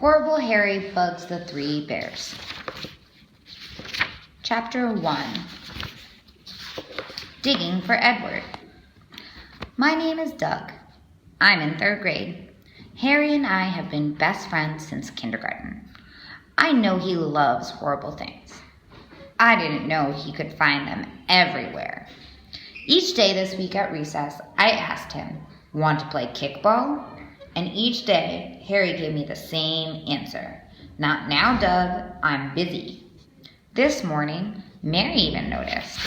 Horrible Harry Bugs the Three Bears. Chapter 1. Digging for Edward. My name is Doug. I'm in 3rd grade. Harry and I have been best friends since kindergarten. I know he loves horrible things. I didn't know he could find them everywhere. Each day this week at recess, I asked him, "Want to play kickball?" And each day, Harry gave me the same answer. "Not now, Doug. I'm busy." This morning, Mary even noticed.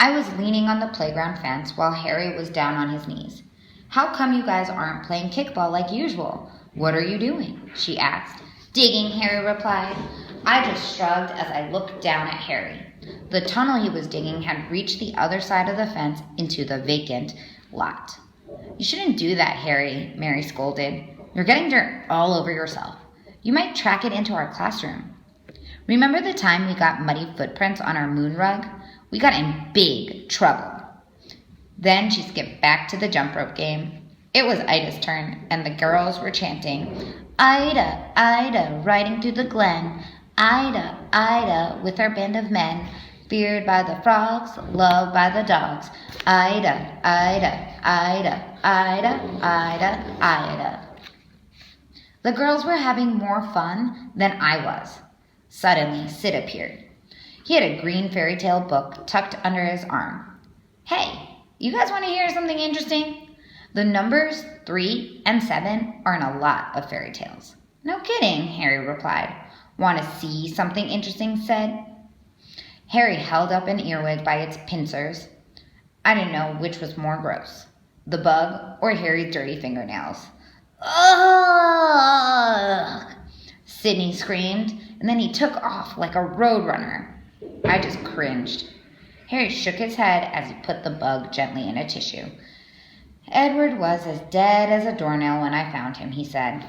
I was leaning on the playground fence while Harry was down on his knees. "How come you guys aren't playing kickball like usual? What are you doing?" she asked. "Digging," Harry replied. I just shrugged as I looked down at Harry. The tunnel he was digging had reached the other side of the fence into the vacant lot. "You shouldn't do that, Harry," Mary scolded. "You're getting dirt all over yourself. You might track it into our classroom." Remember the time we got muddy footprints on our moon rug? We got in big trouble. Then she skipped back to the jump rope game. It was Ida's turn, and the girls were chanting, "Ida, Ida, riding through the glen. Ida, Ida, with her band of men, feared by the frogs, loved by the dogs. Ida, Ida, Ida, Ida, Ida, Ida." The girls were having more fun than I was. Suddenly, Sid appeared. He had a green fairy tale book tucked under his arm. "Hey, you guys want to hear something interesting? The numbers 3 and 7 are in a lot of fairy tales." "No kidding," Harry replied. "Want to see something interesting?" Sid. Harry held up an earwig by its pincers. I didn't know which was more gross, the bug or Harry's dirty fingernails. "Ugh!" Sydney screamed, and then he took off like a roadrunner. I just cringed. Harry shook his head as he put the bug gently in a tissue. "Edward was as dead as a doornail when I found him," he said.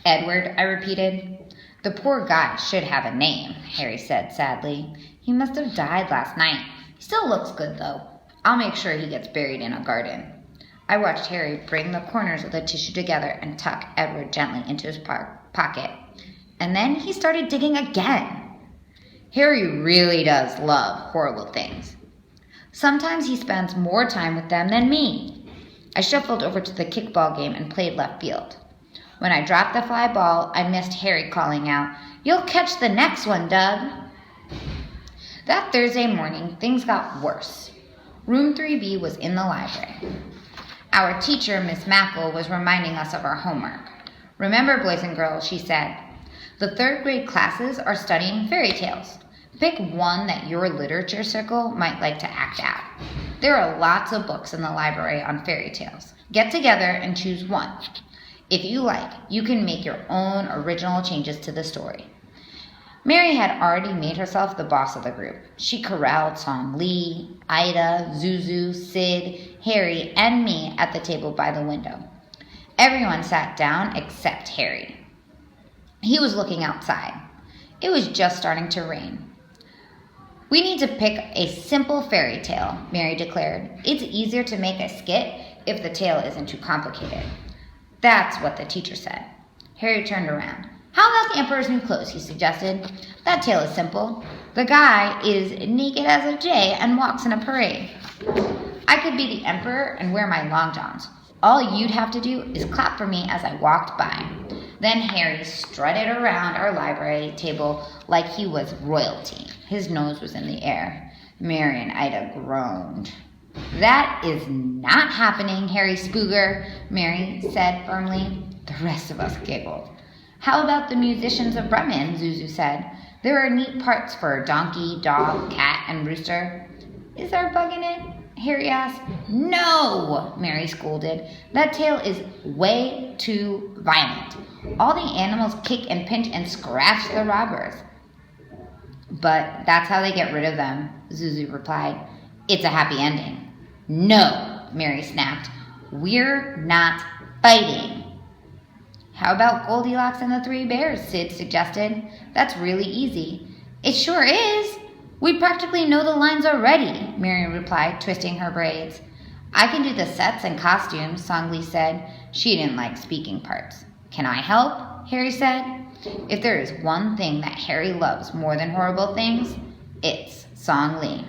"Edward," I repeated. "The poor guy should have a name," Harry said sadly. "He must have died last night. He still looks good, though. I'll make sure he gets buried in a garden." I watched Harry bring the corners of the tissue together and tuck Edward gently into his pocket. And then he started digging again. Harry really does love horrible things. Sometimes he spends more time with them than me. I shuffled over to the kickball game and played left field. When I dropped the fly ball, I missed Harry calling out, "You'll catch the next one, Doug." That Thursday morning, things got worse. Room 3B was in the library. Our teacher, Miss Mackle, was reminding us of our homework. "Remember, boys and girls," she said, "the 3rd grade classes are studying fairy tales. Pick one that your literature circle might like to act out. There are lots of books in the library on fairy tales. Get together and choose one. If you like, you can make your own original changes to the story." Mary had already made herself the boss of the group. She corralled Song Lee, Ida, Zuzu, Sid, Harry, and me at the table by the window. Everyone sat down except Harry. He was looking outside. It was just starting to rain. "We need to pick a simple fairy tale," Mary declared. "It's easier to make a skit if the tale isn't too complicated." That's what the teacher said. Harry turned around. "How about the Emperor's New Clothes?" he suggested. "That tale is simple. The guy is naked as a jay and walks in a parade. I could be the emperor and wear my long johns. All you'd have to do is clap for me as I walked by." Then Harry strutted around our library table like he was royalty. His nose was in the air. Mary and Ida groaned. "That is not happening, Harry Spooger," Mary said firmly. The rest of us giggled. "How about the musicians of Bremen?" Zuzu said. "There are neat parts for donkey, dog, cat, and rooster." "Is there a bug in it?" Harry asked. "No," Mary scolded. "That tale is way too violent. All the animals kick and pinch and scratch the robbers." "But that's how they get rid of them," Zuzu replied. "It's a happy ending." "No," Mary snapped. "We're not fighting." "How about Goldilocks and the Three Bears?" Sid suggested. "That's really easy." "It sure is. We practically know the lines already," Mary replied, twisting her braids. "I can do the sets and costumes," Song Lee said. She didn't like speaking parts. Can I help? Harry said. If there is one thing that Harry loves more than horrible things, it's Song Lee.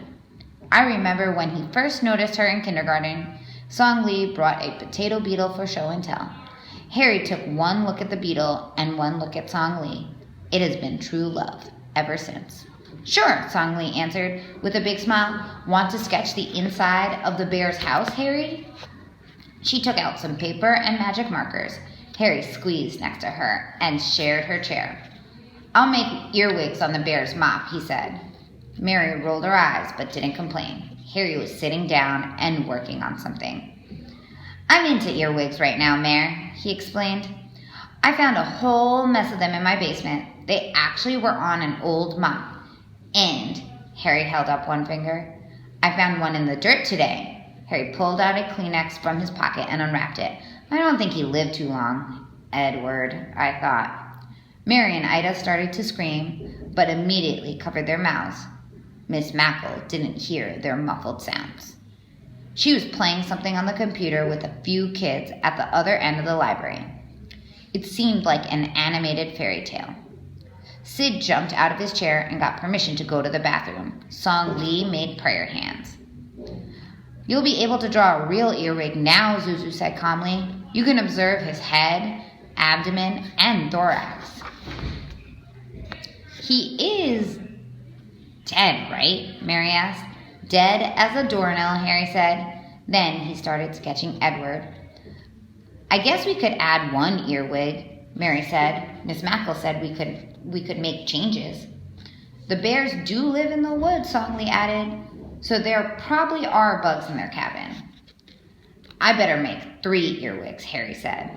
I remember when he first noticed her in kindergarten, Song Lee brought a potato beetle for show and tell. Harry took one look at the beetle and one look at Song Lee. It has been true love ever since. Sure, Song Lee answered with a big smile. Want to sketch the inside of the bear's house, Harry? She took out some paper and magic markers. Harry squeezed next to her and shared her chair. I'll make earwigs on the bear's mop, he said. Mary rolled her eyes but didn't complain. Harry was sitting down and working on something. I'm into earwigs right now, Mare, he explained. I found a whole mess of them in my basement. They actually were on an old mop. And, Harry held up one finger, I found one in the dirt today. Harry pulled out a Kleenex from his pocket and unwrapped it. I don't think he lived too long. Edward, I thought. Mary and Ida started to scream, but immediately covered their mouths. Miss Mackle didn't hear their muffled sounds. She was playing something on the computer with a few kids at the other end of the library. It seemed like an animated fairy tale. Sid jumped out of his chair and got permission to go to the bathroom. Song Lee made prayer hands. You'll be able to draw a real earwig now, Zuzu said calmly. You can observe his head, abdomen, and thorax. He is dead, right? Mary asked. Dead as a doornail, Harry said. Then he started sketching Edward. I guess we could add one earwig, Mary said. Miss Mackle said we could make changes. The bears do live in the woods, Song Lee added, so there probably are bugs in their cabin. I better make 3 earwigs, Harry said.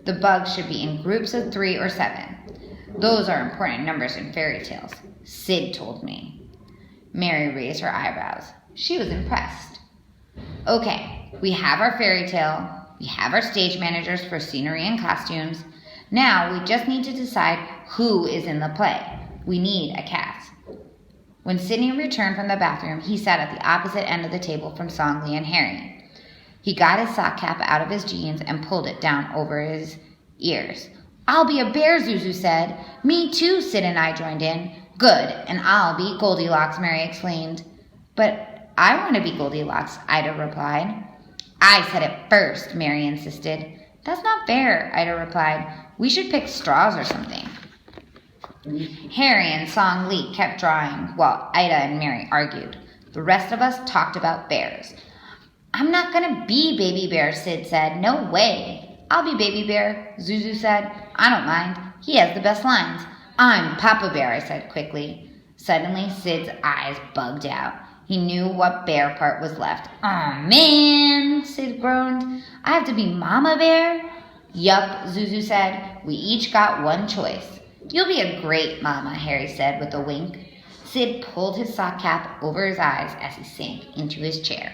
The bugs should be in groups of 3 or 7. Those are important numbers in fairy tales, Sid told me. Mary raised her eyebrows. She was impressed. Okay, we have our fairy tale. We have our stage managers for scenery and costumes. Now we just need to decide who is in the play. We need a cast. When Sidney returned from the bathroom, he sat at the opposite end of the table from Song Lee and Harry. He got his sock cap out of his jeans and pulled it down over his ears. I'll be a bear, Zuzu said. Me too, Sid and I joined in. Good, and I'll be Goldilocks, Mary exclaimed. But I want to be Goldilocks, Ida replied. I said it first, Mary insisted. That's not fair, Ida replied. We should pick straws or something. Harry and Song Lee kept drawing while Ida and Mary argued. The rest of us talked about bears. I'm not going to be Baby Bear, Sid said. No way. I'll be Baby Bear, Zuzu said. I don't mind. He has the best lines. I'm Papa Bear, I said quickly. Suddenly, Sid's eyes bugged out. He knew what bear part was left. Aw, man, Sid groaned. I have to be Mama Bear? Yup, Zuzu said. We each got one choice. You'll be a great mama, Harry said with a wink. Sid pulled his sock cap over his eyes as he sank into his chair.